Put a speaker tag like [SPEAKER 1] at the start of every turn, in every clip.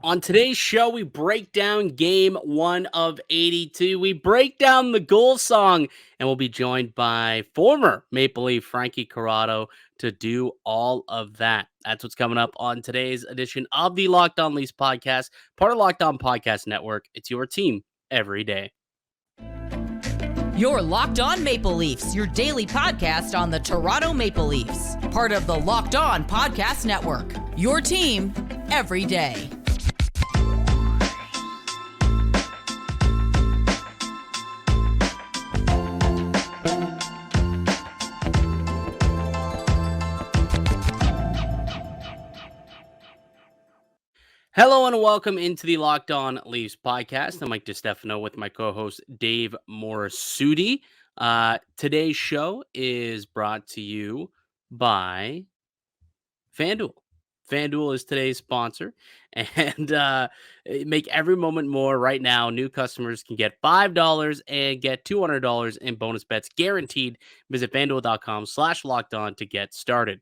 [SPEAKER 1] On today's show, we break down game 1 of 82. We break down the goal song, and we'll be joined by former Maple Leaf Frankie Corrado to do all of that. That's what's coming up on today's edition of the Locked On Leafs podcast, part of Locked On Podcast Network. It's your team every day.
[SPEAKER 2] You're Locked On Maple Leafs, your daily podcast on the Toronto Maple Leafs, part of the Locked On Podcast Network. Your team every day.
[SPEAKER 1] Hello and welcome into the Locked On Leafs podcast. I'm Mike DiStefano with my co-host Dave Morassutti. Today's show is brought to you by FanDuel. FanDuel is today's sponsor, and make every moment more right now. New customers can get $5 and get $200 in bonus bets guaranteed. Visit FanDuel.com/lockedon to get started.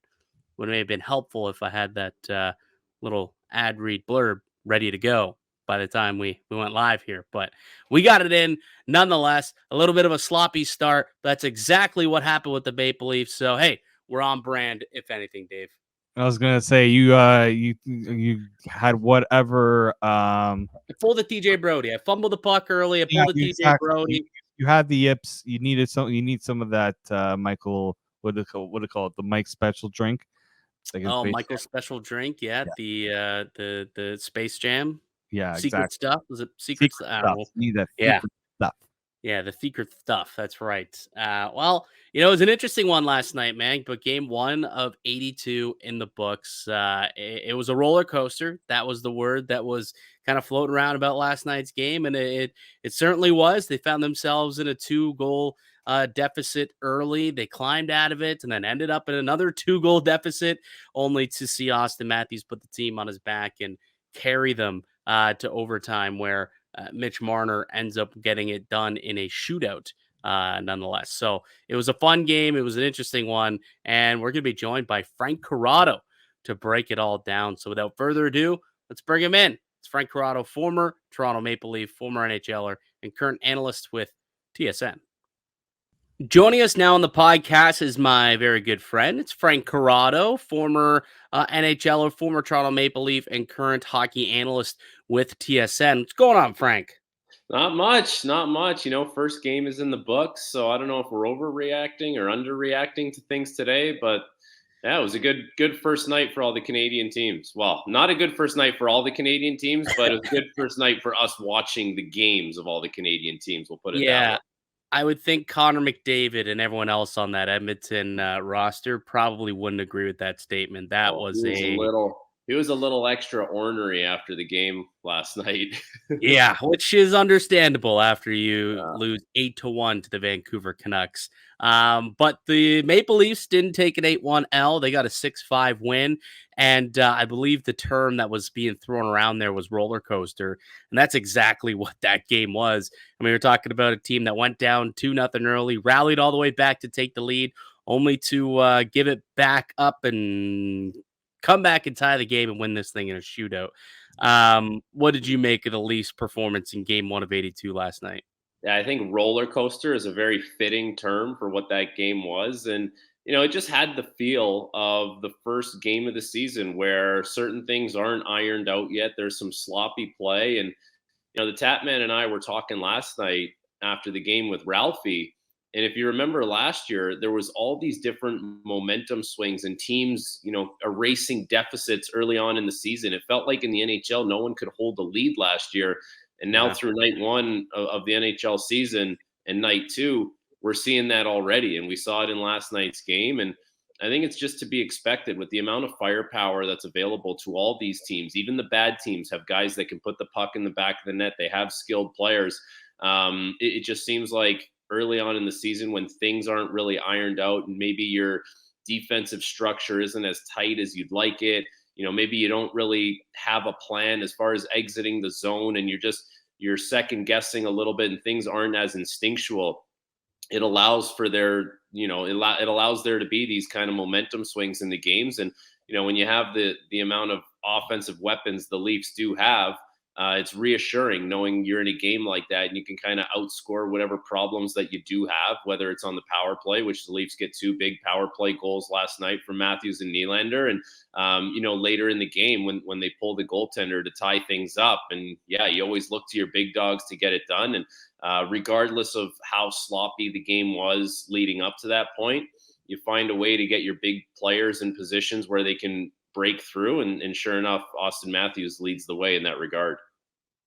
[SPEAKER 1] Would have been helpful if I had that little ad read blurb ready to go by the time we went live here, but we got it in nonetheless. A little bit of a sloppy start. That's exactly what happened with the Maple Leafs. So hey, we're on brand, if anything, Dave.
[SPEAKER 3] I was gonna say you had whatever.
[SPEAKER 1] I pulled the TJ Brody. I fumbled the puck early. I pulled the TJ Brody.
[SPEAKER 3] You had the yips. You needed some. You need some of that, Michael. What do they call it? The Mike Special drink.
[SPEAKER 1] Michael's special drink. Yeah. The Space Jam.
[SPEAKER 3] Yeah,
[SPEAKER 1] secret
[SPEAKER 3] exactly.
[SPEAKER 1] stuff. Was it secret stuff?
[SPEAKER 3] You need that
[SPEAKER 1] yeah.
[SPEAKER 3] stuff.
[SPEAKER 1] Yeah, the secret stuff. That's right. Well, it was an interesting one last night, man. But game 1 of 82 in the books. It was a roller coaster. That was the word that was kind of floating around about last night's game, and it certainly was. They found themselves in a 2-goal deficit early. They climbed out of it and then ended up in another 2-goal deficit, only to see Auston Matthews put the team on his back and carry them to overtime, where Mitch Marner ends up getting it done in a shootout nonetheless. So it was a fun game. It was an interesting one. And we're going to be joined by Frank Corrado to break it all down. So without further ado, let's bring him in. It's Frank Corrado, former Toronto Maple Leaf, former NHLer, and current analyst with TSN. Joining us now on the podcast is my very good friend. It's Frank Corrado, former NHLer, former Toronto Maple Leaf, and current hockey analyst with TSN. What's going on, Frank?
[SPEAKER 4] Not much. First game is in the books, so I don't know if we're overreacting or underreacting to things today, but yeah, it was a good first night for all the Canadian teams. Well, not a good first night for all the Canadian teams, but a good first night for us watching the games of all the Canadian teams. We'll put it that way.
[SPEAKER 1] I would think Connor McDavid and everyone else on that Edmonton roster probably wouldn't agree with that statement. He
[SPEAKER 4] was a little extra ornery after the game last night.
[SPEAKER 1] Yeah, which is understandable after you lose 8-1 to the Vancouver Canucks. But the Maple Leafs didn't take an 8-1 L. They got a 6-5 win. And I believe the term that was being thrown around there was roller coaster. And that's exactly what that game was. I mean, we're talking about a team that went down 2-0 early, rallied all the way back to take the lead, only to give it back up and come back and tie the game and win this thing in a shootout. What did you make of the Leafs' performance in game 1 of 82 last night?
[SPEAKER 4] Yeah, I think roller coaster is a very fitting term for what that game was. And, it just had the feel of the first game of the season where certain things aren't ironed out yet. There's some sloppy play. And, the Tapman and I were talking last night after the game with Ralphie. And if you remember last year, there was all these different momentum swings and teams, erasing deficits early on in the season. It felt like in the NHL, no one could hold the lead last year. And now through night 1 of the NHL season and night 2, we're seeing that already. And we saw it in last night's game. And I think it's just to be expected with the amount of firepower that's available to all these teams. Even the bad teams have guys that can put the puck in the back of the net. They have skilled players. It just seems like early on in the season when things aren't really ironed out and maybe your defensive structure isn't as tight as you'd like it. Maybe you don't really have a plan as far as exiting the zone and you're second guessing a little bit and things aren't as instinctual. It allows for it allows there to be these kind of momentum swings in the games. And, when you have the amount of offensive weapons the Leafs do have, it's reassuring knowing you're in a game like that and you can kind of outscore whatever problems that you do have, whether it's on the power play, which the Leafs get 2 big power play goals last night from Matthews and Nylander. And, later in the game when they pull the goaltender to tie things up. And yeah, you always look to your big dogs to get it done. And regardless of how sloppy the game was leading up to that point, you find a way to get your big players in positions where they can break through. And sure enough, Auston Matthews leads the way in that regard.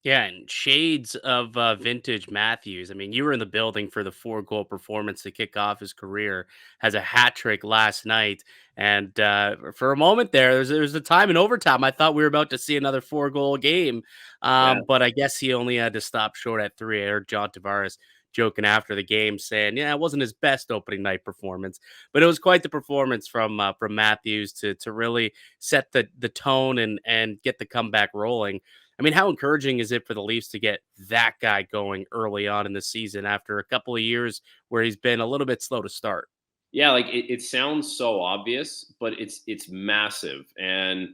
[SPEAKER 1] Yeah, and shades of vintage Matthews. I mean, you were in the building for the 4-goal performance to kick off his career. Has a hat trick last night, and for a moment there was a time in overtime I thought we were about to see another 4-goal game,
[SPEAKER 4] Yeah.
[SPEAKER 1] but I guess he only had to stop short at 3. I heard John Tavares joking after the game, saying, "Yeah, it wasn't his best opening night performance, but it was quite the performance from Matthews to really set the tone and get the comeback rolling." I mean, how encouraging is it for the Leafs to get that guy going early on in the season after a couple of years where he's been a little bit slow to start?
[SPEAKER 4] Yeah, like it sounds so obvious, but it's massive. And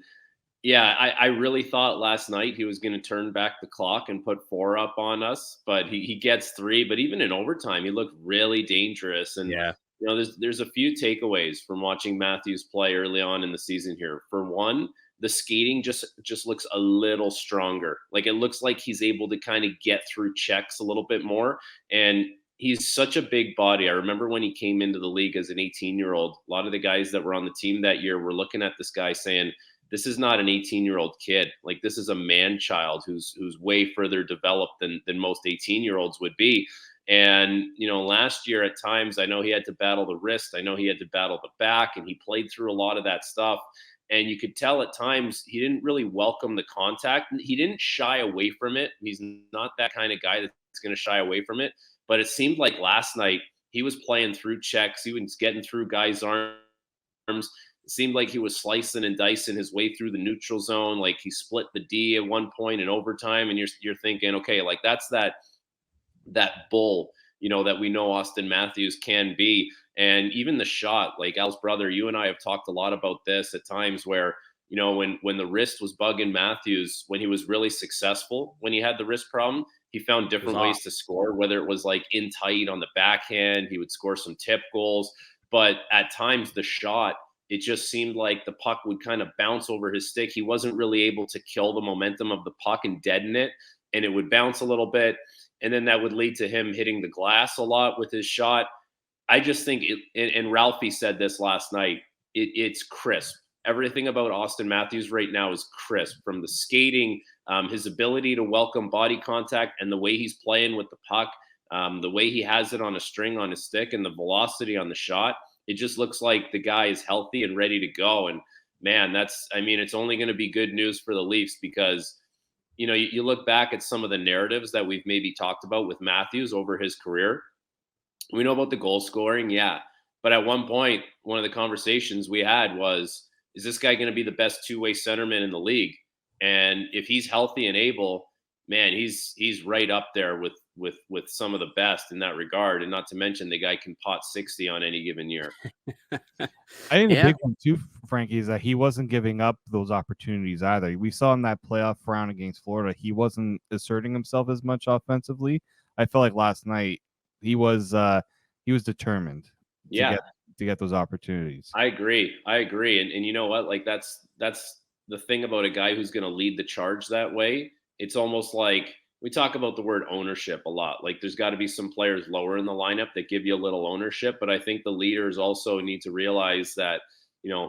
[SPEAKER 4] yeah, I really thought last night he was going to turn back the clock and put 4 up on us, but he gets 3. But even in overtime, he looked really dangerous. And
[SPEAKER 1] Yeah.
[SPEAKER 4] there's a few takeaways from watching Matthews play early on in the season here. For one, the skating just looks a little stronger. Like it looks like he's able to kind of get through checks a little bit more. And he's such a big body. I remember when he came into the league as an 18-year-old, a lot of the guys that were on the team that year were looking at this guy saying, this is not an 18-year-old kid. Like this is a man child who's way further developed than most 18-year-olds would be. And, last year at times, I know he had to battle the wrist. I know he had to battle the back, and he played through a lot of that stuff. And you could tell at times he didn't really welcome the contact. He didn't shy away from it. He's not that kind of guy that's going to shy away from it. But it seemed like last night he was playing through checks. He was getting through guys' arms. It seemed like he was slicing and dicing his way through the neutral zone. Like he split the D at one point in overtime. And you're thinking, okay, like that's that bull, that we know Auston Matthews can be. And even the shot, like Al's brother, you and I have talked a lot about this at times where, when the wrist was bugging Matthews, when he was really successful, when he had the wrist problem, he found different ways to score, whether it was like in tight on the backhand, he would score some tip goals. But at times the shot, it just seemed like the puck would kind of bounce over his stick. He wasn't really able to kill the momentum of the puck and deaden it. And it would bounce a little bit. And then that would lead to him hitting the glass a lot with his shot. I just think and Ralphie said this last night, it's crisp. Everything about Auston Matthews right now is crisp, from the skating, his ability to welcome body contact, and the way he's playing with the puck, the way he has it on a string on his stick, and the velocity on the shot. It just looks like the guy is healthy and ready to go. And man, it's only going to be good news for the Leafs because, you look back at some of the narratives that we've maybe talked about with Matthews over his career. We know about the goal scoring, yeah. But at one point, one of the conversations we had was, is this guy going to be the best two-way centerman in the league? And if he's healthy and able, man, he's right up there with some of the best in that regard. And not to mention the guy can pot 60 on any given year.
[SPEAKER 3] I think the big one too, Frankie, is that he wasn't giving up those opportunities either. We saw in that playoff round against Florida, he wasn't asserting himself as much offensively. I felt like last night he was determined to get those opportunities.
[SPEAKER 4] I agree. And you know what? Like that's the thing about a guy who's going to lead the charge that way. It's almost like we talk about the word ownership a lot. Like there's got to be some players lower in the lineup that give you a little ownership, but I think the leaders also need to realize that,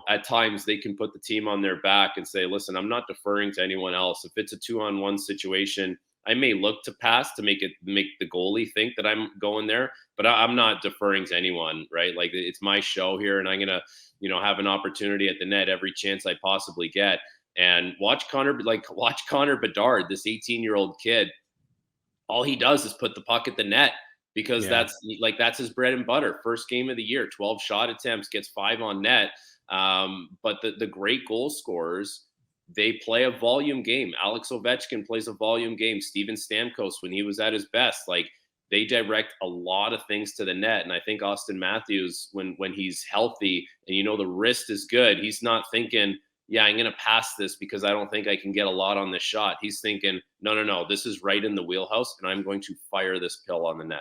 [SPEAKER 4] at times they can put the team on their back and say, listen, I'm not deferring to anyone else. If it's a 2-on-1 situation, I may look to pass to make the goalie think that I'm going there, but I'm not deferring to anyone, right? Like it's my show here, and I'm gonna, have an opportunity at the net every chance I possibly get. And watch Connor Bedard, this 18-year-old kid. All he does is put the puck at the net because that's his bread and butter. First game of the year, 12 shot attempts, gets 5 on net. But the great goal scorers, they play a volume game. Alex Ovechkin plays a volume game. Steven Stamkos, when he was at his best, like they direct a lot of things to the net. And I think Auston Matthews, when he's healthy and the wrist is good, he's not thinking, yeah, I'm going to pass this because I don't think I can get a lot on this shot. He's thinking, no, this is right in the wheelhouse, and I'm going to fire this pill on the net.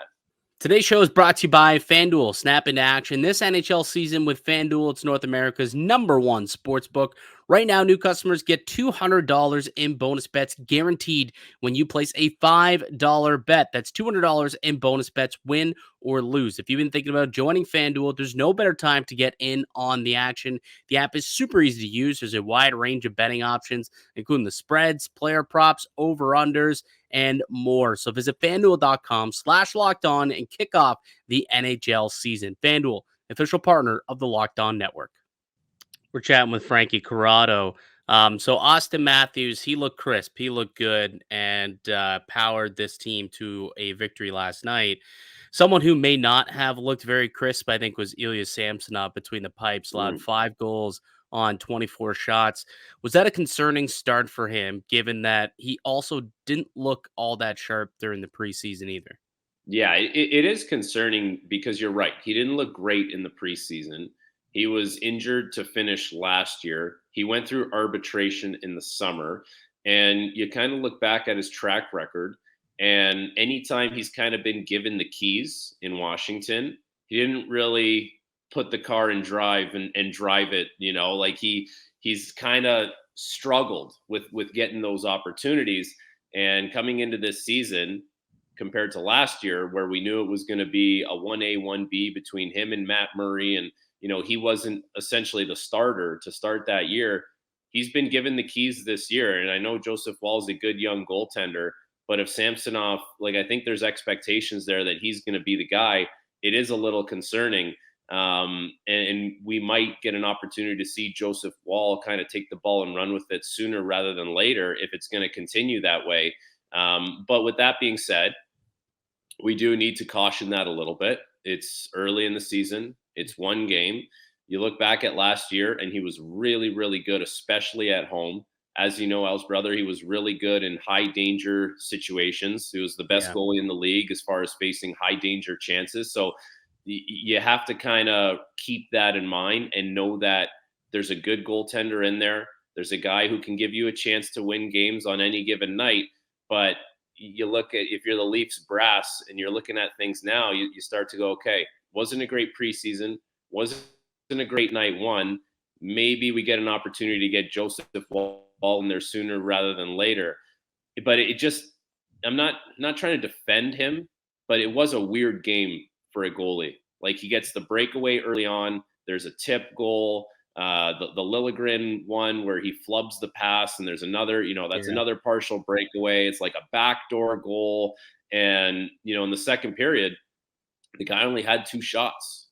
[SPEAKER 1] Today's show is brought to you by FanDuel. Snap into action this NHL season with FanDuel. It's North America's #1 sports book. Right now, new customers get $200 in bonus bets guaranteed when you place a $5 bet. That's $200 in bonus bets, win or lose. If you've been thinking about joining FanDuel, there's no better time to get in on the action. The app is super easy to use. There's a wide range of betting options, including the spreads, player props, over-unders, and more. So visit FanDuel.com/LockedOn and kick off the NHL season. FanDuel, official partner of the Locked On Network. We're chatting with Frankie Corrado. So Auston Matthews, he looked crisp. He looked good and powered this team to a victory last night. Someone who may not have looked very crisp, I think, was Ilya Samsonov between the pipes. Allowed 5 goals on 24 shots. Was that a concerning start for him, given that he also didn't look all that sharp during the preseason either?
[SPEAKER 4] Yeah, it is concerning because you're right. He didn't look great in the preseason. He was injured to finish last year. He went through arbitration in the summer. And you kind of look back at his track record. And anytime he's kind of been given the keys in Washington, he didn't really put the car in drive and drive it, like he's kind of struggled with getting those opportunities. And coming into this season, compared to last year, where we knew it was going to be a 1A, 1B between him and Matt Murray. And, he wasn't essentially the starter to start that year. He's been given the keys this year. And I know Joseph Woll is a good young goaltender, but if Samsonov, I think there's expectations there that he's going to be the guy. It is a little concerning. And we might get an opportunity to see Joseph Woll kind of take the ball and run with it sooner rather than later if it's going to continue that way. But with that being said, we do need to caution that a little bit. It's early in the season. It's one game. You look back at last year, and he was really, really good, especially at home. As you know, Al's brother, he was really good in high-danger situations. He was the best goalie in the league as far as facing high-danger chances. So you have to kind of keep that in mind and know that there's a good goaltender in there. There's a guy who can give you a chance to win games on any given night. But you look at, if you're the Leafs brass and you're looking at things now, you start to go, okay, wasn't a great preseason, wasn't a great night one. Maybe we get an opportunity to get Joseph Woll in there sooner rather than later. But it just, I'm not trying to defend him, but it was a weird game for a goalie. He gets the breakaway early on. There's a tip goal. The Liljegren one where he flubs the pass, and there's another, that's another partial breakaway. It's like a backdoor goal. And, in the second period, the guy only had 2 shots.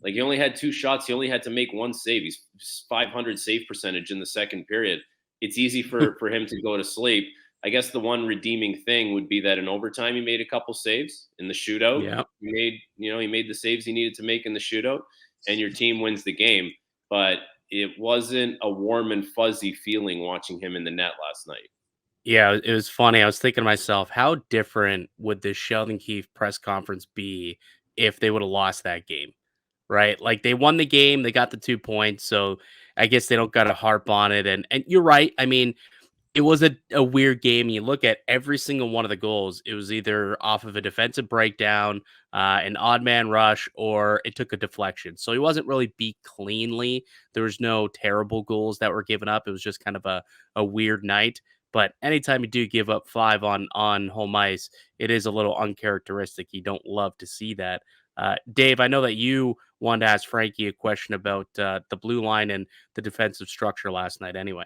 [SPEAKER 4] He only had 2 shots. He only had to make 1 save. He's 500 save percentage in the second period. It's easy for him to go to sleep. I guess the one redeeming thing would be that in overtime, he made a couple saves in the shootout.
[SPEAKER 1] Yeah.
[SPEAKER 4] He made the saves he needed to make in the shootout, and your team wins the game. But it wasn't a warm and fuzzy feeling watching him in the net last night.
[SPEAKER 1] Yeah, it was funny. I was thinking to myself, how different would this Sheldon Keefe press conference be if they would have lost that game, right? They won the game, they got the 2 points, so I guess they don't got to harp on it. And you're right. I mean, it was a weird game. You look at every single one of the goals, it was either off of a defensive breakdown, an odd man rush, or it took a deflection. So he wasn't really beat cleanly. There was no terrible goals that were given up. It was just kind of a weird night. But anytime you do give up 5 on home ice, it is a little uncharacteristic. You don't love to see that. Dave, I know that you wanted to ask Frankie a question about the blue line and the defensive structure last night anyway.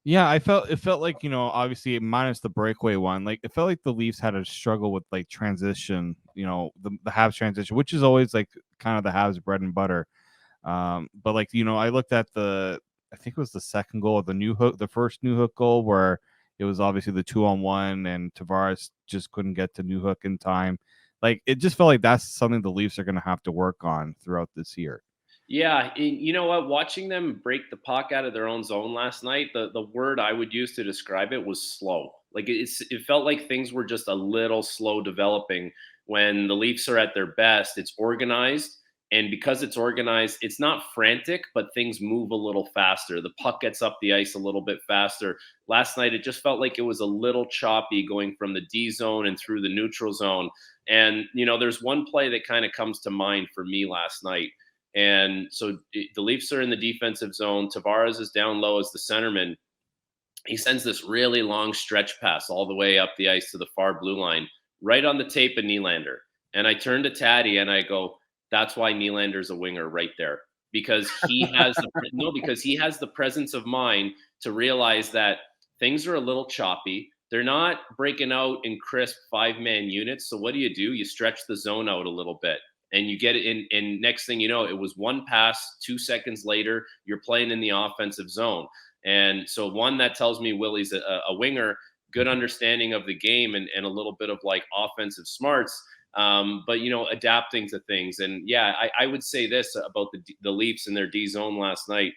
[SPEAKER 3] Yeah, it felt like, obviously minus the breakaway one, it felt like the Leafs had a struggle with transition, the Habs transition, which is always kind of the Habs bread and butter. But I looked at I think it was the second goal of the first Newhook goal where it was obviously the 2-on-1 and Tavares just couldn't get to Newhook in time. It just felt like that's something the Leafs are going to have to work on throughout this year.
[SPEAKER 4] Yeah, you know what? Watching them break the puck out of their own zone last night, the word I would use to describe it was slow. It felt like things were just a little slow developing. When the Leafs are at their best, it's organized And because it's organized, it's not frantic, but things move a little faster. The puck gets up the ice a little bit faster. Last night, it just felt like it was a little choppy going from the D zone and through the neutral zone. And, there's one play that kind of comes to mind for me last night. And so the Leafs are in the defensive zone. Tavares is down low as the centerman. He sends this really long stretch pass all the way up the ice to the far blue line, right on the tape of Nylander. And I turn to Taddy and I go, that's why Nylander's a winger right there, because he has because he has the presence of mind to realize that things are a little choppy. They're not breaking out in crisp 5-man units. So what do? You stretch the zone out a little bit and you get it in. And next thing you know, it was one pass, 2 seconds later, you're playing in the offensive zone. And so one, that tells me Willie's a winger, good understanding of the game and a little bit of like offensive smarts. But adapting to things. And yeah, I would say this about the Leafs and their D zone last night.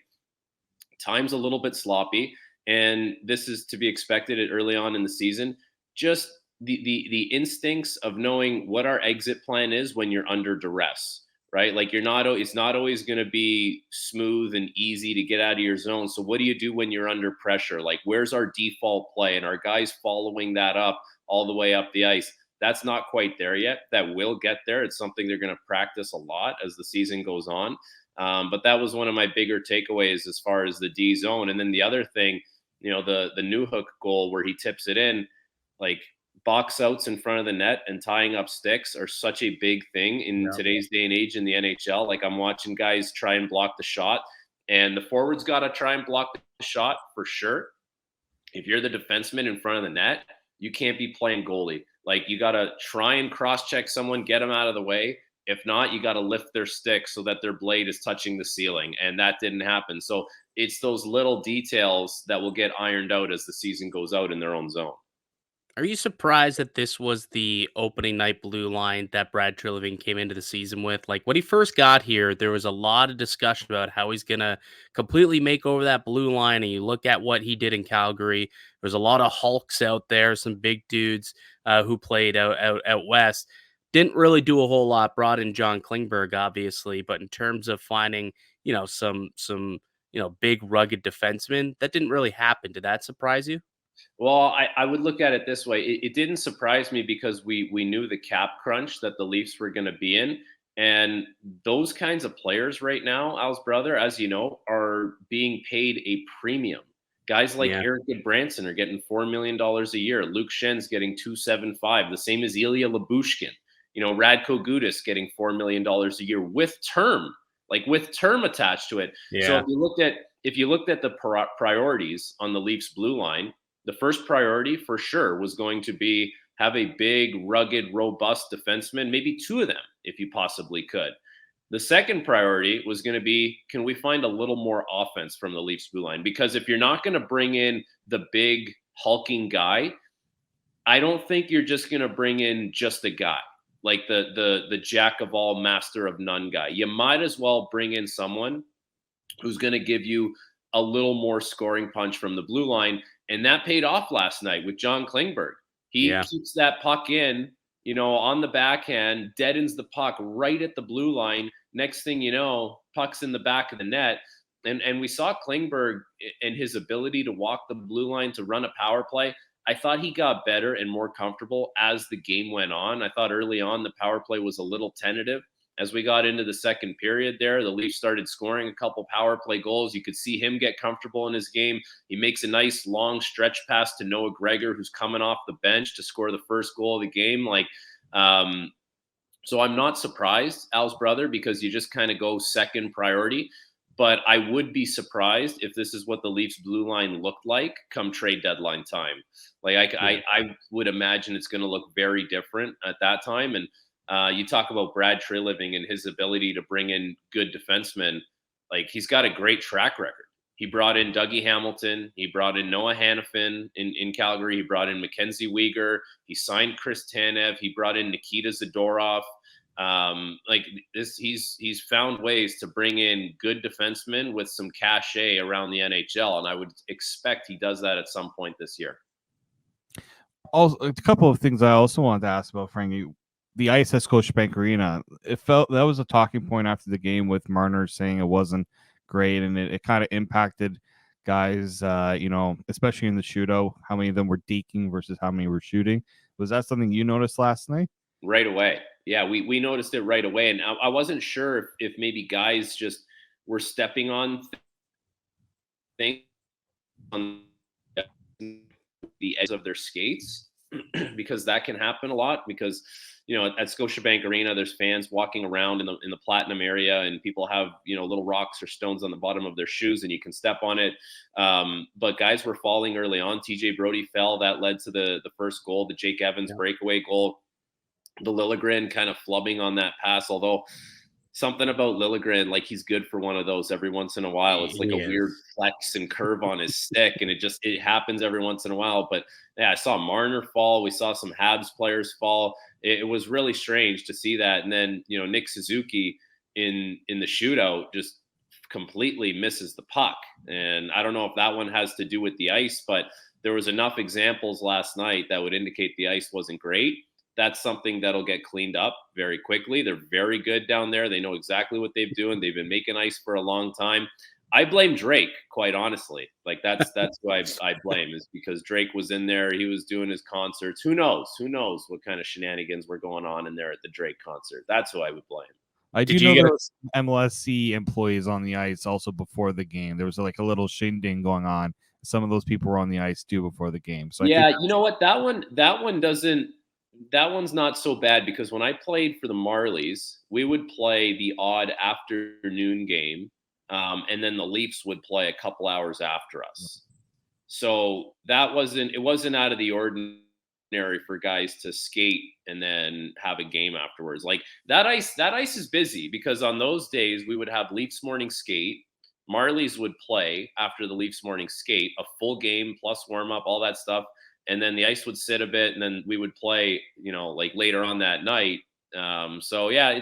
[SPEAKER 4] Time's a little bit sloppy, and this is to be expected early on in the season. Just the instincts of knowing what our exit plan is when you're under duress, right? Like it's not always going to be smooth and easy to get out of your zone. So what do you do when you're under pressure? Like, where's our default play? And our guys following that up all the way up the ice. That's not quite there yet. That will get there. It's something they're going to practice a lot as the season goes on. But that was one of my bigger takeaways as far as the D zone. And then the other thing, the Newhook goal where he tips it in, like box outs in front of the net and tying up sticks are such a big thing in today's day and age in the NHL. Like, I'm watching guys try and block the shot, and the forwards got to try and block the shot for sure. If you're the defenseman in front of the net, you can't be playing goalie. Like, you got to try and cross-check someone, get them out of the way. If not, you got to lift their stick so that their blade is touching the ceiling, and that didn't happen. So it's those little details that will get ironed out as the season goes out in their own zone.
[SPEAKER 1] Are you surprised that this was the opening night blue line that Brad Treliving came into the season with? Like, when he first got here, there was a lot of discussion about how he's going to completely make over that blue line. And you look at what he did in Calgary, there's a lot of hulks out there, some big dudes who played out west. Didn't really do a whole lot. Brought in John Klingberg, obviously, but in terms of finding, some big rugged defensemen, that didn't really happen. Did that surprise you?
[SPEAKER 4] Well, I would look at it this way. It didn't surprise me because we knew the cap crunch that the Leafs were going to be in. And those kinds of players right now, Al's brother, as you know, are being paid a premium. Guys like Eric Branson are getting $4 million a year. Luke Schen's getting $2.75, the same as Ilya Labushkin. Radko Gudas getting $4 million a year with term attached to it. Yeah. So if you looked at the priorities on the Leafs blue line, the first priority for sure was going to be have a big, rugged, robust defenseman, maybe two of them if you possibly could. The second priority was going to be, can we find a little more offense from the Leafs blue line? Because if you're not going to bring in the big hulking guy, I don't think you're just going to bring in just a guy, like the jack of all, master of none guy. You might as well bring in someone who's going to give you a little more scoring punch from the blue line. And that paid off last night with John Klingberg. He keeps that puck in, on the backhand, deadens the puck right at the blue line. Next thing you know, puck's in the back of the net. And we saw Klingberg and his ability to walk the blue line to run a power play. I thought he got better and more comfortable as the game went on. I thought early on the power play was a little tentative. As we got into the second period there, the Leafs started scoring a couple power play goals. You could see him get comfortable in his game. He makes a nice long stretch pass to Noah Gregor, who's coming off the bench to score the first goal of the game. So I'm not surprised, Al's brother, because you just kind of go second priority. But I would be surprised if this is what the Leafs blue line looked like come trade deadline time. I would imagine it's going to look very different at that time. And you talk about Brad Treliving and his ability to bring in good defensemen. Like, he's got a great track record. He brought in Dougie Hamilton. He brought in Noah Hanifin in Calgary. He brought in Mackenzie Weegar. He signed Chris Tanev. He brought in Nikita Zadorov. He's found ways to bring in good defensemen with some cachet around the NHL, and I would expect he does that at some point this year.
[SPEAKER 3] Also, a couple of things I also wanted to ask about, Frankie. the ice at Scotiabank Arena, it felt that was a talking point after the game with Marner saying it wasn't great, and it kind of impacted guys, especially in the shootout, how many of them were deking versus how many were shooting. Was that something you noticed last night?
[SPEAKER 4] Right away. Yeah, we noticed it right away. And I wasn't sure if maybe guys just were stepping on things on the edge of their skates because that can happen a lot because at Scotiabank Arena there's fans walking around in the platinum area and people have little rocks or stones on the bottom of their shoes and you can step on it, but guys were falling early on. TJ Brody fell, that led to the first goal, the Jake Evans breakaway goal, the Liljegren kind of flubbing on that pass, although something about Liljegren, like he's good for one of those every once in a while. It's like a weird flex and curve on his stick, and it happens every once in a while. But yeah, I saw Marner fall. We saw some Habs players fall. It was really strange to see that. And then Nick Suzuki in the shootout just completely misses the puck. And I don't know if that one has to do with the ice, but there was enough examples last night that would indicate the ice wasn't great. That's something that'll get cleaned up very quickly. They're very good down there. They know exactly what they're doing. They've been making ice for a long time. I blame Drake, quite honestly. Like that's who I blame, is because Drake was in there. He was doing his concerts. Who knows what kind of shenanigans were going on in there at the Drake concert. That's who I would blame.
[SPEAKER 3] I do know there was MLSC employees on the ice also before the game. There was like a little shindig going on. Some of those people were on the ice too before the game. So
[SPEAKER 4] yeah, you know what? That one doesn't. That one's not so bad because when I played for the Marlies, we would play the odd afternoon game, and then the Leafs would play a couple hours after us. So it wasn't out of the ordinary for guys to skate and then have a game afterwards. Like that ice is busy because on those days we would have Leafs morning skate. Marlies would play after the Leafs morning skate, a full game plus warm up, all that stuff. And then the ice would sit a bit, and then we would play, like later on that night. So yeah,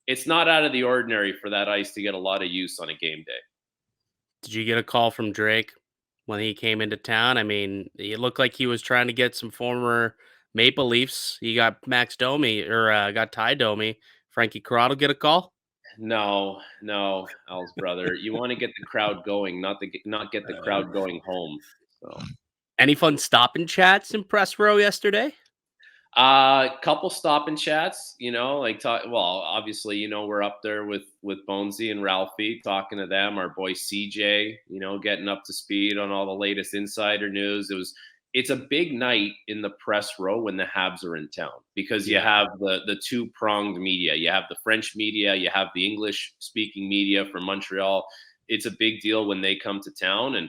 [SPEAKER 4] it's not out of the ordinary for that ice to get a lot of use on a game day.
[SPEAKER 1] Did you get a call from Drake when he came into town? I mean, it looked like he was trying to get some former Maple Leafs. He got Max Domi or got Ty Domi. Frankie Corrado get a call?
[SPEAKER 4] No, Al's brother. You want to get the crowd going, not get the crowd going home. So.
[SPEAKER 1] Any fun stop and chats in press row yesterday?
[SPEAKER 4] Couple stop and chats, obviously, we're up there with Bonesy and Ralphie, talking to them, our boy CJ, getting up to speed on all the latest insider news. It's a big night in the press row when the Habs are in town because you have the two-pronged media. You have the French media, you have the English speaking media from Montreal. It's a big deal when they come to town. And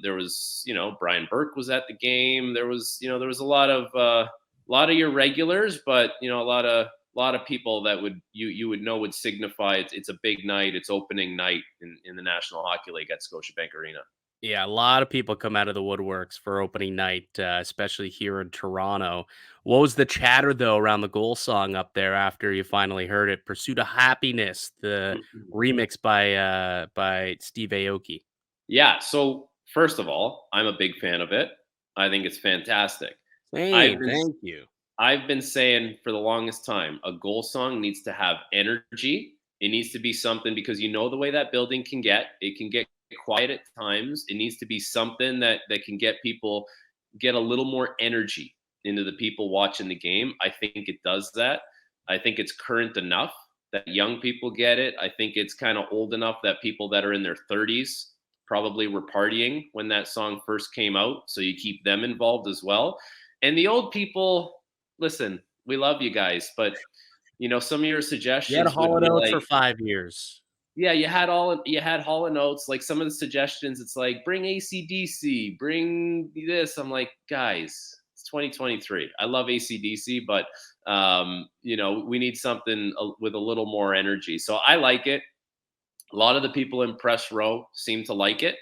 [SPEAKER 4] there was, Brian Burke was at the game. There was a lot of your regulars, but a lot of people that you would know would signify it's a big night. It's opening night in the National Hockey League at Scotiabank Arena.
[SPEAKER 1] Yeah, a lot of people come out of the woodworks for opening night, especially here in Toronto. What was the chatter though around the goal song up there after you finally heard it? "Pursuit of Happiness," the remix by Steve Aoki.
[SPEAKER 4] Yeah. So first of all, I'm a big fan of it. I think it's fantastic.
[SPEAKER 1] Hey, thank you.
[SPEAKER 4] I've been saying for the longest time, a goal song needs to have energy. It needs to be something because the way that building can get. It can get quiet at times. It needs to be something that can get a little more energy into the people watching the game. I think it does that. I think it's current enough that young people get it. I think it's kind of old enough that people that are in their 30s probably were partying when that song first came out. So you keep them involved as well. And the old people, listen, we love you guys, but some of your suggestions.
[SPEAKER 1] You had Hall & Oates for 5 years.
[SPEAKER 4] Yeah, you had Hall & Oates. Like some of the suggestions, it's like bring AC/DC, bring this. I'm like, guys, it's 2023. I love AC/DC, but we need something with a little more energy. So I like it. A lot of the people in press row seem to like it.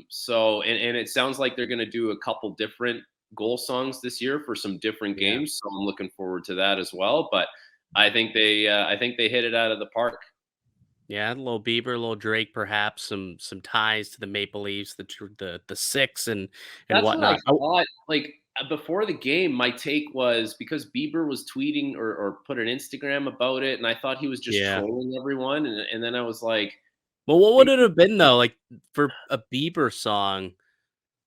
[SPEAKER 4] So it sounds like they're going to do a couple different goal songs this year for some different games. So I'm looking forward to that as well. But I think they hit it out of the park.
[SPEAKER 1] Yeah, a little Bieber, a little Drake, perhaps some ties to the Maple Leafs, the six and
[SPEAKER 4] That's
[SPEAKER 1] whatnot.
[SPEAKER 4] what I thought. Like before the game, my take was because Bieber was tweeting or put an Instagram about it, and I thought he was just
[SPEAKER 1] Yeah.
[SPEAKER 4] trolling everyone, and then I was like,
[SPEAKER 1] Well, what would it have been though? Like for a Bieber song,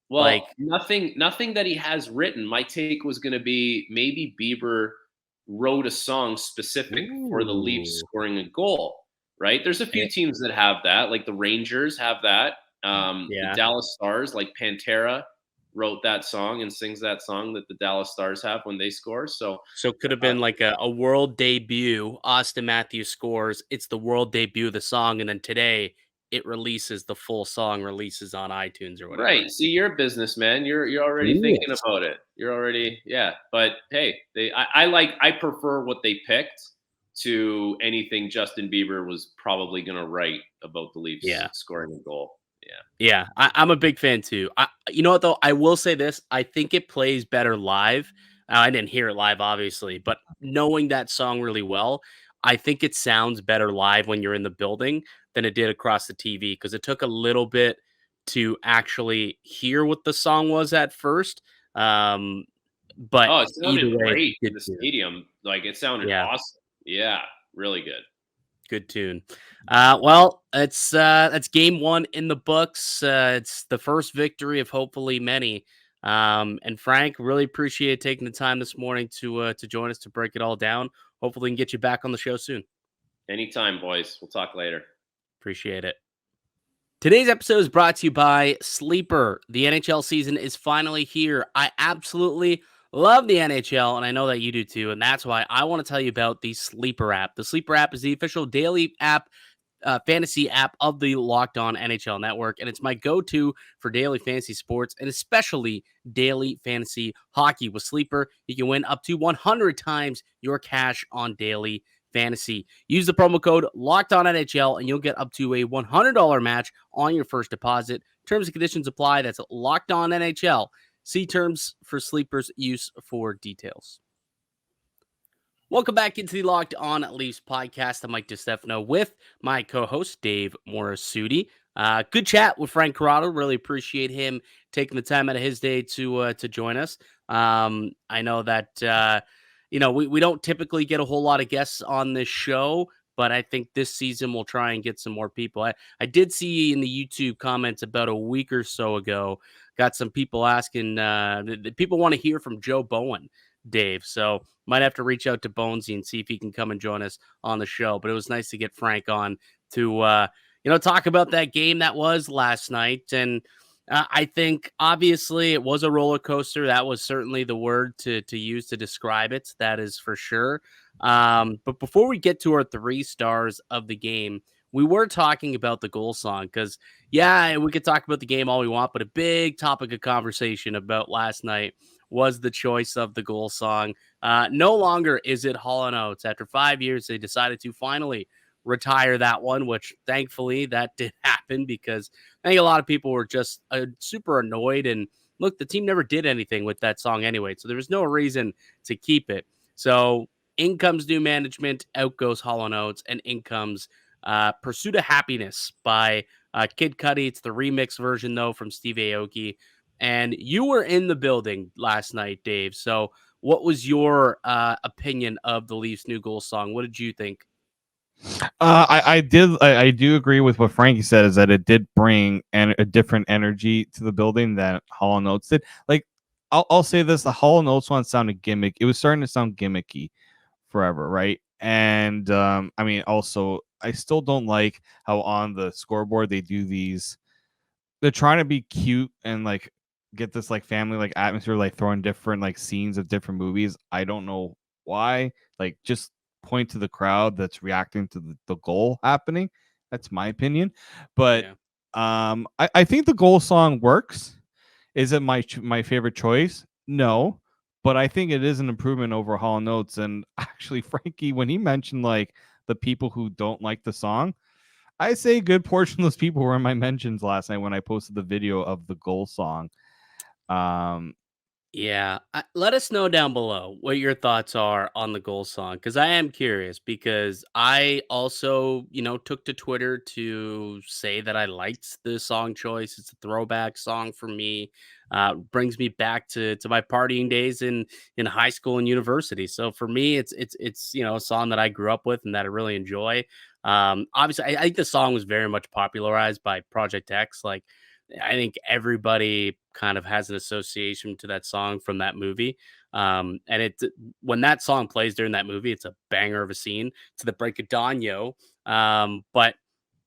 [SPEAKER 4] well,
[SPEAKER 1] like
[SPEAKER 4] nothing that he has written. My take was going to be maybe Bieber wrote a song specific for the Leafs
[SPEAKER 1] ooh,
[SPEAKER 4] scoring a goal. Right? There's a few teams that have that, like the Rangers have that. The
[SPEAKER 1] yeah.
[SPEAKER 4] Dallas Stars, like Pantera, wrote that song and sings that song that the Dallas Stars have when they score. So
[SPEAKER 1] So it could have been like a world debut. Auston Matthews scores. It's the world debut of the song, and then today it releases the full song releases on iTunes or whatever.
[SPEAKER 4] right. See, you're a businessman. You're already
[SPEAKER 1] Yes.
[SPEAKER 4] thinking about it. You're already yeah. But hey, I prefer what they picked to anything Justin Bieber was probably going to write about the Leafs
[SPEAKER 1] Yeah.
[SPEAKER 4] scoring a goal. Yeah.
[SPEAKER 1] Yeah, I'm a big fan too. You know what though? I will say this: I think it plays better live. I didn't hear it live, obviously, but knowing that song really well, I think it sounds better live when you're in the building than it did across the TV because it took a little bit to actually hear what the song was at first. Um, but
[SPEAKER 4] Oh, it
[SPEAKER 1] either
[SPEAKER 4] sounded
[SPEAKER 1] way,
[SPEAKER 4] great in
[SPEAKER 1] good
[SPEAKER 4] the
[SPEAKER 1] tune.
[SPEAKER 4] stadium. Like it sounded
[SPEAKER 1] Yeah,
[SPEAKER 4] awesome. Yeah, really good.
[SPEAKER 1] good tune. Well, that's game one in the books. It's the first victory of hopefully many. And Frank, really appreciate taking the time this morning to join us to break it all down. Hopefully, we can get you back on the show soon.
[SPEAKER 4] Anytime, boys. We'll talk later.
[SPEAKER 1] Appreciate it. Today's episode is brought to you by Sleeper. The NHL season is finally here. I absolutely love the NHL, and I know that you do too. And that's why I want to tell you about the Sleeper app. The Sleeper app is the official daily app fantasy app of the Locked On NHL Network, and it's my go-to for daily fantasy sports and especially daily fantasy hockey. With Sleeper, you can win up to 100 times your cash on daily fantasy. Use the promo code Locked On NHL, and you'll get up to a $100 match on your first deposit. Terms and conditions apply. That's Locked On NHL. See terms for Sleeper's use for details. Welcome back into the Locked On Leafs podcast. I'm Mike DiStefano with my co-host Dave Morassutti. Good chat with Frank Corrado. Really appreciate him taking the time out of his day to join us. I know that we don't typically get a whole lot of guests on this show, but I think this season we'll try and get some more people. I did see in the YouTube comments about a week or so ago, got some people asking. The people want to hear from Joe Bowen, Dave. So might have to reach out to Bonesy and see if he can come and join us on the show. But it was nice to get Frank on to talk about that game that was last night. And I think obviously it was a roller coaster. That was certainly the word to use to describe it. That is for sure. But before we get to our 3 stars of the game, we were talking about the goal song because, yeah, we could talk about the game all we want, but a big topic of conversation about last night was the choice of the goal song. No longer is it Hall & Oates. After 5 years, they decided to finally retire that one, which thankfully that did happen because I think a lot of people were just super annoyed. And look, the team never did anything with that song anyway, so there was no reason to keep it. So in comes new management, out goes Hall & Oates, and in comes Pursuit of Happiness by Kid Cudi. It's the remix version, though, from Steve Aoki. And you were in the building last night, Dave. So what was your opinion of the Leafs' new goal song? What did you think?
[SPEAKER 3] I do agree with what Frankie said, is that it did bring a different energy to the building than Hall & Oates did. Like, I'll say this, the Hall & Oates one sounded gimmick. It was starting to sound gimmicky forever, right? And I mean, also, I still don't like how on the scoreboard they do these. They're trying to be cute and like get this like family like atmosphere, like throwing different like scenes of different movies. I don't know why. Like, just point to the crowd that's reacting to the goal happening. That's my opinion. But
[SPEAKER 1] Yeah.
[SPEAKER 3] I think the goal song works. Is it my favorite choice? No, but I think it is an improvement over Hall & Oates. And actually, Frankie, when he mentioned like the people who don't like the song, I say a good portion of those people were in my mentions last night when I posted the video of the goal song.
[SPEAKER 1] Yeah, let us know down below what your thoughts are on the goal song because I am curious. Because I also, took to Twitter to say that I liked the song choice. It's a throwback song for me. Brings me back to my partying days in high school and university. So for me, it's a song that I grew up with and that I really enjoy. Obviously, I think the song was very much popularized by Project X. Like I think everybody kind of has an association to that song from that movie. And when that song plays during that movie, it's a banger of a scene to the break of dawn, yo. But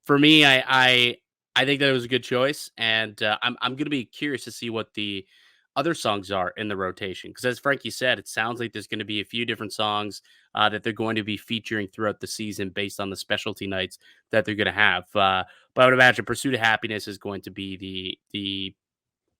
[SPEAKER 1] for me, I think that it was a good choice, and I'm gonna be curious to see what the other songs are in the rotation. Because as Frankie said, it sounds like there's going to be a few different songs that they're going to be featuring throughout the season based on the specialty nights that they're going to have. But I would imagine "Pursuit of Happiness" is going to be the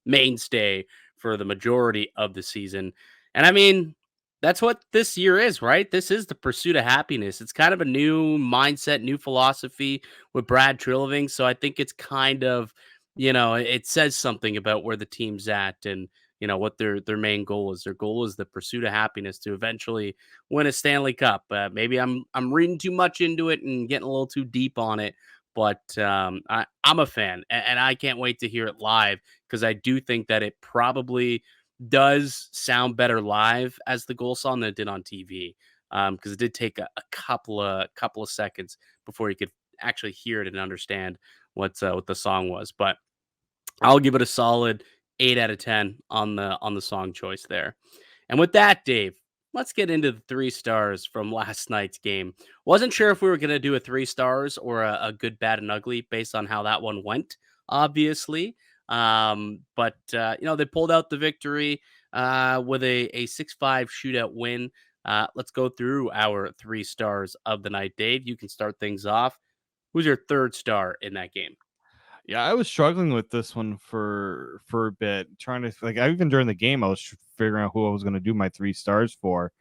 [SPEAKER 1] mainstay for the majority of the season. And I mean, that's what this year is, right? This is the pursuit of happiness. It's kind of a new mindset, new philosophy with Brad Treliving. So I think it's kind of, it says something about where the team's at and what their main goal is. Their goal is the pursuit of happiness to eventually win a Stanley Cup. Maybe I'm reading too much into it and getting a little too deep on it, but I'm a fan and I can't wait to hear it live because I do think that it probably does sound better live as the goal song than it did on TV. Because it did take a couple of seconds before you could actually hear it and understand what the song was. But I'll give it a solid 8 out of 10 on the song choice there. And with that, Dave, let's get into the 3 stars from last night's game. Wasn't sure if we were going to do a 3 stars or a good, bad, and ugly based on how that one went, obviously. But they pulled out the victory with a 6-5 shootout win. Let's go through our 3 stars of the night. Dave, you can start things off. Who's your third star in that game?
[SPEAKER 3] Yeah, I was struggling with this one for a bit, trying to even during the game I was figuring out who I was going to do my 3 stars for.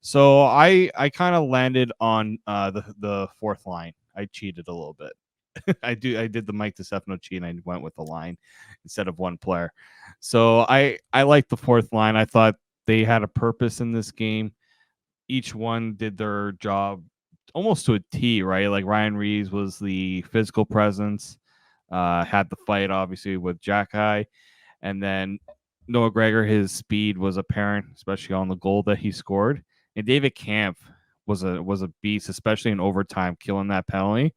[SPEAKER 3] So I kind of landed on the fourth line. I cheated a little bit. I did the Mike DiStefano cheat and I went with the line instead of one player. So I liked the fourth line. I thought they had a purpose in this game. Each one did their job almost to a T, right? Like Ryan Reeves was the physical presence, had the fight obviously with Jacky, and then Noah Gregor, his speed was apparent, especially on the goal that he scored. And David Kampf was a beast, especially in overtime, killing that penalty.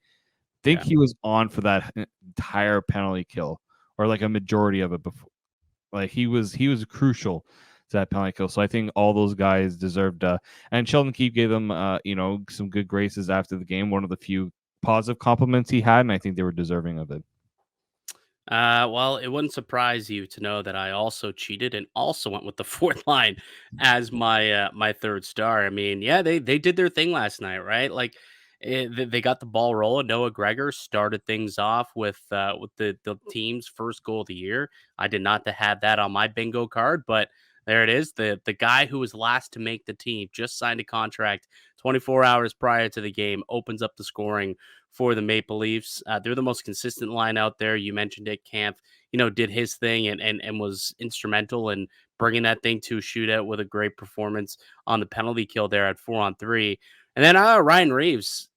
[SPEAKER 3] Think he was on for that entire penalty kill, or like a majority of it before. Like he was crucial to that penalty kill. So I think all those guys deserved. And Sheldon Keefe gave them, some good graces after the game. One of the few positive compliments he had, and I think they were deserving of it.
[SPEAKER 1] Well, it wouldn't surprise you to know that I also cheated and also went with the fourth line as my third star. I mean, yeah, they did their thing last night, right? Like they got the ball rolling. Noah Gregor started things off with the team's first goal of the year. I did not have that on my bingo card, but there it is. The guy who was last to make the team just signed a contract 24 hours prior to the game, opens up the scoring for the Maple Leafs. They're the most consistent line out there. You mentioned it. Camp, did his thing and was instrumental in bringing that thing to a shootout with a great performance on the penalty kill there at 4-on-3. And then Ryan Reeves,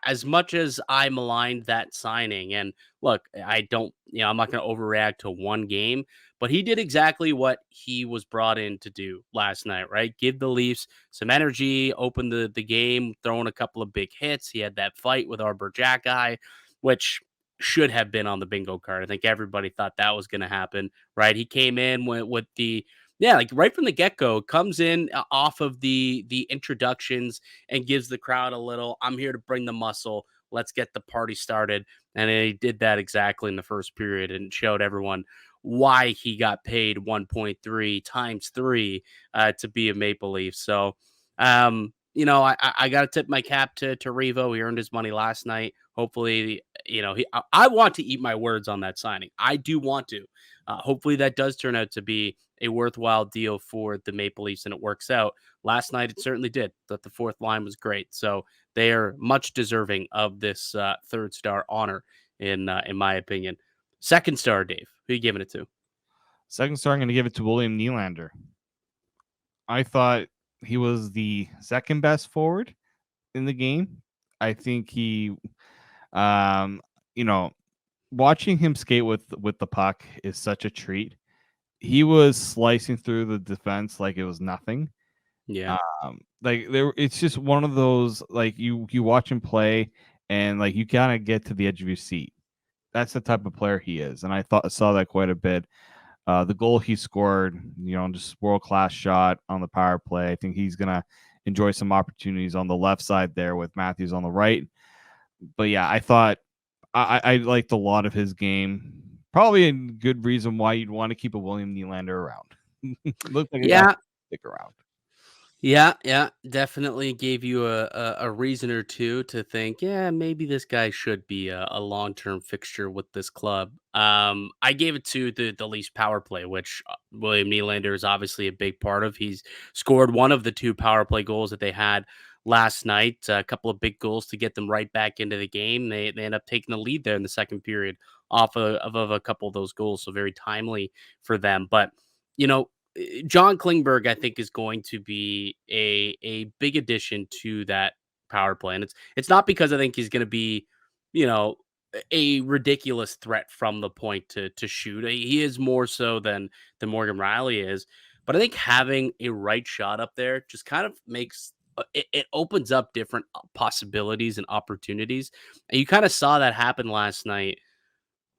[SPEAKER 1] as much as I maligned that signing, and look, I don't, I'm not going to overreact to one game, but he did exactly what he was brought in to do last night, right? Give the Leafs some energy, open the game, throwing a couple of big hits. He had that fight with our Jack guy, which should have been on the bingo card. I think everybody thought that was going to happen, right? He came in with the like right from the get-go, comes in off of the introductions and gives the crowd a little, I'm here to bring the muscle. Let's get the party started. And he did that exactly in the first period and showed everyone why he got paid 1.3 times 3 to be a Maple Leaf. So, I got to tip my cap to Revo. He earned his money last night. Hopefully, I want to eat my words on that signing. I do want to. Hopefully that does turn out to be a worthwhile deal for the Maple Leafs and it works out. Last night, it certainly did. That the fourth line was great. So they are much deserving of this third star honor, in my opinion. Second star, Dave. Who are you giving it to?
[SPEAKER 3] Second star, I'm going to give it to William Nylander. I thought he was the second best forward in the game. I think he, you know, watching him skate with the puck is such a treat. He was slicing through the defense like it was nothing.
[SPEAKER 1] Yeah.
[SPEAKER 3] It's just one of those, like, you watch him play and like you kind of get to the edge of your seat. That's the type of player he is, and I saw that quite a bit. The goal he scored, just world-class shot on the power play. I think he's gonna enjoy some opportunities on the left side there with Matthews on the right. But yeah, I thought I liked a lot of his game. Probably a good reason why you'd want to keep a William Nylander around. Looked like a guy
[SPEAKER 1] Yeah.
[SPEAKER 3] to stick around.
[SPEAKER 1] Yeah, definitely gave you a reason or two to think, yeah, maybe this guy should be a long-term fixture with this club. I gave it to the Leafs power play, which William Nylander is obviously a big part of. He's scored one of the two power play goals that they had last night, a couple of big goals to get them right back into the game. They end up taking the lead there in the second period off of a couple of those goals, so very timely for them. But you know, John Klingberg, I think, is going to be a big addition to that power play, and it's not because I think he's going to be, you know, a ridiculous threat from the point to shoot. He is more so than Morgan Riley is, but I think having a right shot up there just kind of makes it opens up different possibilities and opportunities, and you kind of saw that happen last night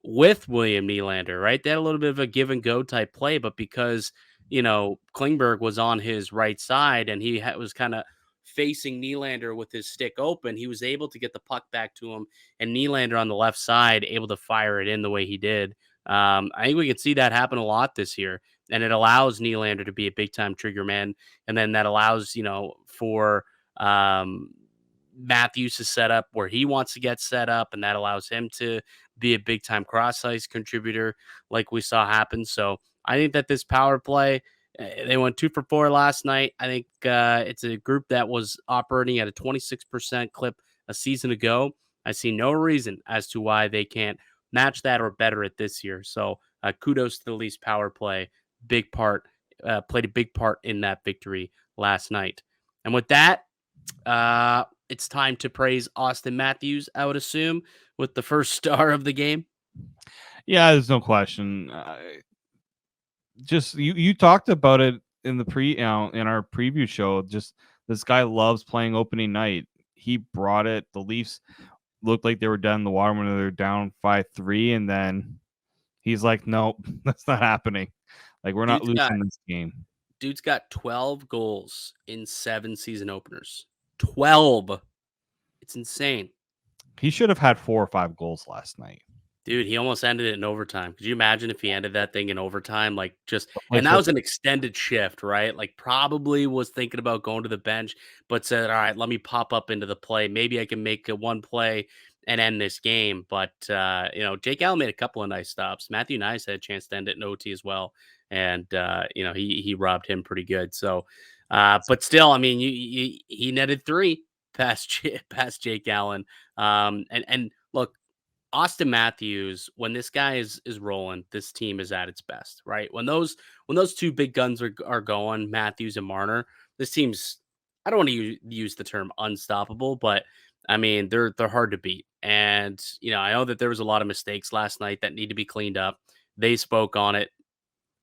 [SPEAKER 1] with William Nylander, right? They had a little bit of a give and go type play, but because, Klingberg was on his right side and he was kind of facing Nylander with his stick open, he was able to get the puck back to him, and Nylander on the left side able to fire it in the way he did. I think we could see that happen a lot this year, and it allows Nylander to be a big time trigger man, and then that allows, for Matthews to set up where he wants to get set up, and that allows him to be a big time cross ice contributor, like we saw happen. So I think that this power play, they went 2 for 4 last night. I think it's a group that was operating at a 26% clip a season ago. I see no reason as to why they can't match that or better it this year. So kudos to the Leafs power play. Big part, played a big part in that victory last night. And with that, it's time to praise Auston Matthews, I would assume, with the first star of the game.
[SPEAKER 3] Yeah, there's no question. Just you talked about it in the in our preview show. Just this guy loves playing opening night. He brought it. The Leafs looked like they were dead in the water when they were down 5-3, and then he's like, "Nope, that's not happening. Like, we're not losing this game."
[SPEAKER 1] Dude's got 12 goals in 7 season openers. 12. It's insane.
[SPEAKER 3] He should have had 4 or 5 goals last night.
[SPEAKER 1] Dude, he almost ended it in overtime. Could you imagine if he ended that thing in overtime? And that was an extended shift, right? Like, probably was thinking about going to the bench, but said, all right, let me pop up into the play. Maybe I can make a one play and end this game. But, Jake Allen made a couple of nice stops. Matthew Nice had a chance to end it in OT as well. And, he robbed him pretty good. So, but still, I mean, he netted 3 past Jake Allen. And look, Auston Matthews, when this guy is rolling, this team is at its best, right? When those two big guns are going, Matthews and Marner, this team's, I don't want to use the term unstoppable, but I mean they're hard to beat. And I know that there was a lot of mistakes last night that need to be cleaned up. They spoke on it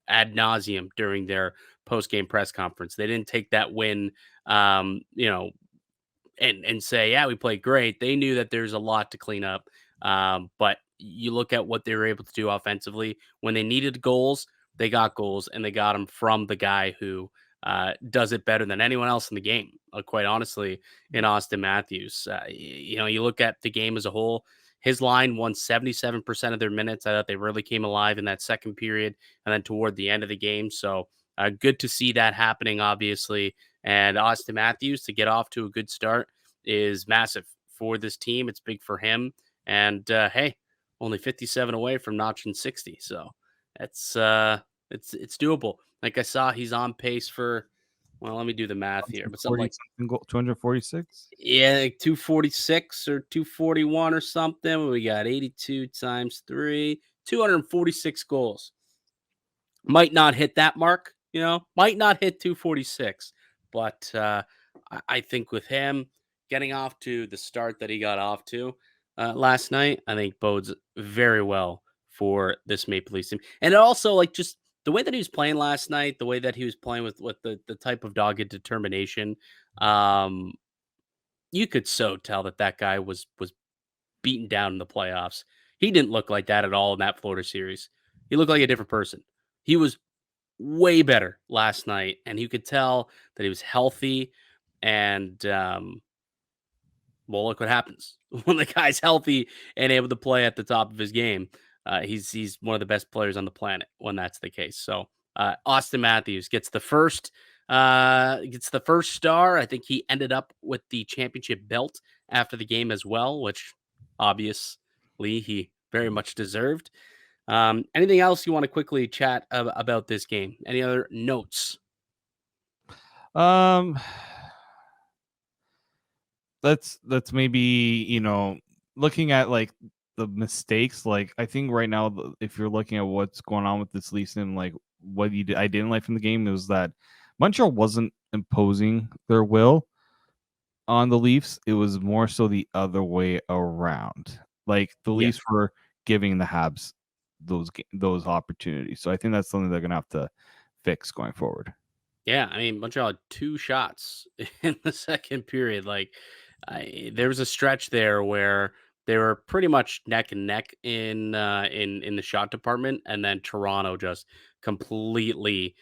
[SPEAKER 1] ad nauseum during their post game press conference. They didn't take that win, and say, yeah, we played great. They knew that there's a lot to clean up. But you look at what they were able to do offensively. When they needed goals, they got goals, and they got them from the guy who does it better than anyone else in the game, quite honestly, in Auston Matthews. You look at the game as a whole, his line won 77% of their minutes. I thought they really came alive in that second period and then toward the end of the game. So good to see that happening, obviously. And Auston Matthews to get off to a good start is massive for this team. It's big for him. And hey, only 57 away from notching 60. So it's doable. Like I saw, he's on pace for, well, let me do the math here, but something like
[SPEAKER 3] 246.
[SPEAKER 1] Yeah, like 246 or 241 or something. We got 82 times 3, 246 goals. Might not hit that mark Might not hit 246, but I think with him getting off to the start that he got off to last night, I think bodes very well for this Maple Leafs team. And also, like, just the way that he was playing last night, the way that he was playing with the type of dogged determination, um, you could so tell that guy was beaten down in the playoffs. He didn't look like that at all in that Florida series. He looked like a different person. He was way better last night, and you could tell that he was healthy. And well, look what happens when the guy's healthy and able to play at the top of his game. He's one of the best players on the planet when that's the case. So Auston Matthews gets the first star. I think he ended up with the championship belt after the game as well, which obviously he very much deserved. Anything else you want to quickly chat about this game? Any other notes?
[SPEAKER 3] Let's maybe, looking at like the mistakes. Like, I think right now, if you're looking at what's going on with this Leafs and like what I didn't like from the game, it was that Montreal wasn't imposing their will on the Leafs. It was more so the other way around. Like the Leafs were giving the Habs those opportunities. So I think that's something they're gonna have to fix going forward.
[SPEAKER 1] Yeah, I mean, Montreal had 2 shots in the second period. Like, there was a stretch there where they were pretty much neck and neck in the shot department, and then Toronto just completely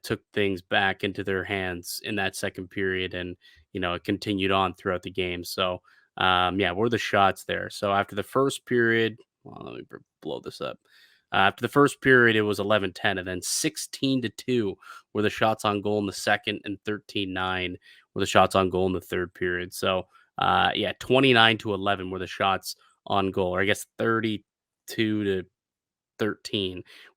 [SPEAKER 1] took things back into their hands in that second period, and it continued on throughout the game. So, yeah, were the shots there? So after the first period, well, let me blow this up. After the first period, it was 11-10, and then 16-2 were the shots on goal in the second, and 13-9 were the shots on goal in the third period. So, yeah, 29-11 were the shots on goal, or I guess 32-13 were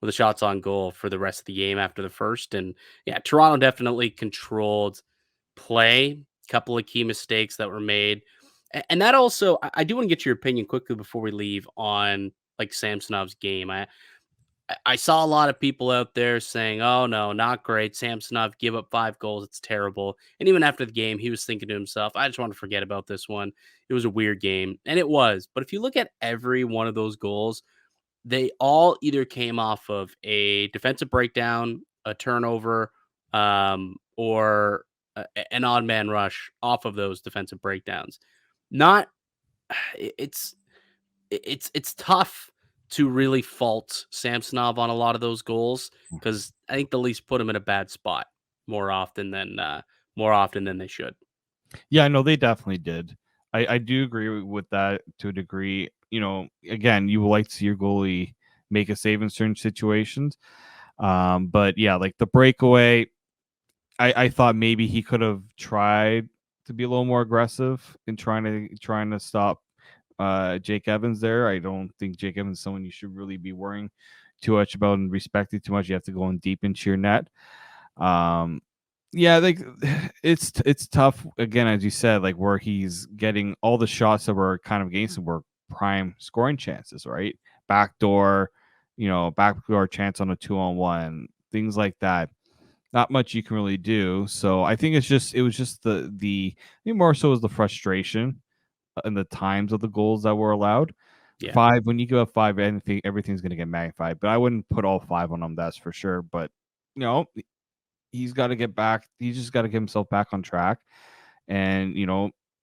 [SPEAKER 1] the shots on goal for the rest of the game after the first. And yeah, Toronto definitely controlled play. Couple of key mistakes that were made, and that also, I do want to get your opinion quickly before we leave on like Samsonov's game. I saw a lot of people out there saying, "Oh no, not great. Samsonov give up 5 goals. It's terrible." And even after the game, he was thinking to himself, "I just want to forget about this one. It was a weird game." And it was. But if you look at every one of those goals, they all either came off of a defensive breakdown, a turnover, or an odd man rush off of those defensive breakdowns. Not it's it's tough to really fault Samsonov on a lot of those goals because I think the Leafs put him in a bad spot more often than they should.
[SPEAKER 3] Yeah, I know they definitely did. I do agree with that to a degree. Again, you would like to see your goalie make a save in certain situations. But yeah, like the breakaway, I thought maybe he could have tried to be a little more aggressive in trying to stop Jake Evans there. I don't think Jake Evans is someone you should really be worrying too much about and respecting too much. You have to go in deep into your net. Yeah, like it's tough again, as you said, like where he's getting all the shots that were kind of against him were prime scoring chances, right? Backdoor, backdoor chance on a 2-on-1, things like that. Not much you can really do. So I think it was just I think more so was the frustration and the times of the goals that were allowed.
[SPEAKER 1] Yeah.
[SPEAKER 3] 5, when you give up 5, everything's going to get magnified. But I wouldn't put all 5 on him, that's for sure. But he's got to get back. He's just got to get himself back on track, and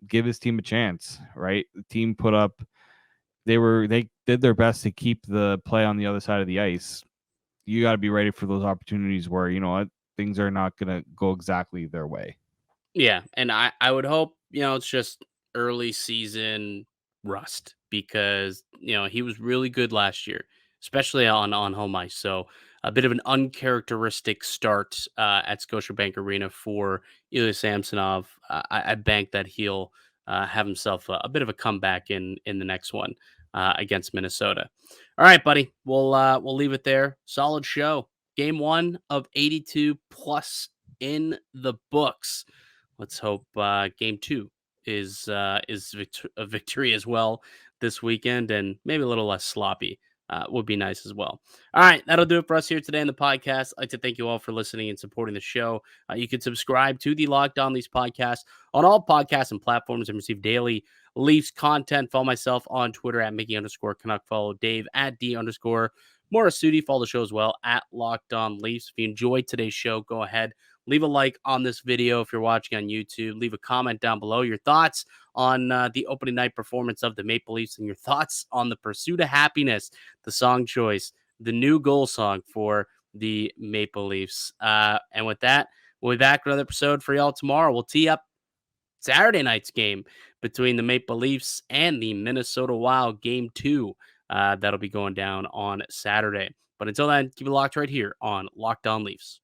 [SPEAKER 3] give his team a chance. Right, the team put up. They did their best to keep the play on the other side of the ice. You got to be ready for those opportunities where things are not going to go exactly their way.
[SPEAKER 1] Yeah, and I would hope it's just early season rust because he was really good last year, especially on home ice. So a bit of an uncharacteristic start at Scotiabank Arena for Ilya Samsonov. I bank that he'll have himself a bit of a comeback in the next one against Minnesota. All right, buddy, we'll leave it there. Solid show. Game 1 of 82 plus in the books. Let's hope game 2 is a victory as well this weekend, and maybe a little less sloppy would be nice as well. All right, that'll do it for us here today on the podcast. I'd like to thank you all for listening and supporting the show. You can subscribe to the Locked On Leafs podcast on all podcasts and platforms and receive daily Leafs content. Follow myself on Twitter at Mickey_Canuck. Follow Dave at D_Morassutti. Follow the show as well at Locked On Leafs. If you enjoyed today's show, go ahead, leave a like on this video. If you're watching on YouTube, leave a comment down below. Your thoughts on the opening night performance of the Maple Leafs and your thoughts on the Pursuit of Happiness, the song choice, the new goal song for the Maple Leafs. And with that, we'll be back with another episode for y'all tomorrow. We'll tee up Saturday night's game between the Maple Leafs and the Minnesota Wild, game 2. That'll be going down on Saturday. But until then, keep it locked right here on Locked On Leafs.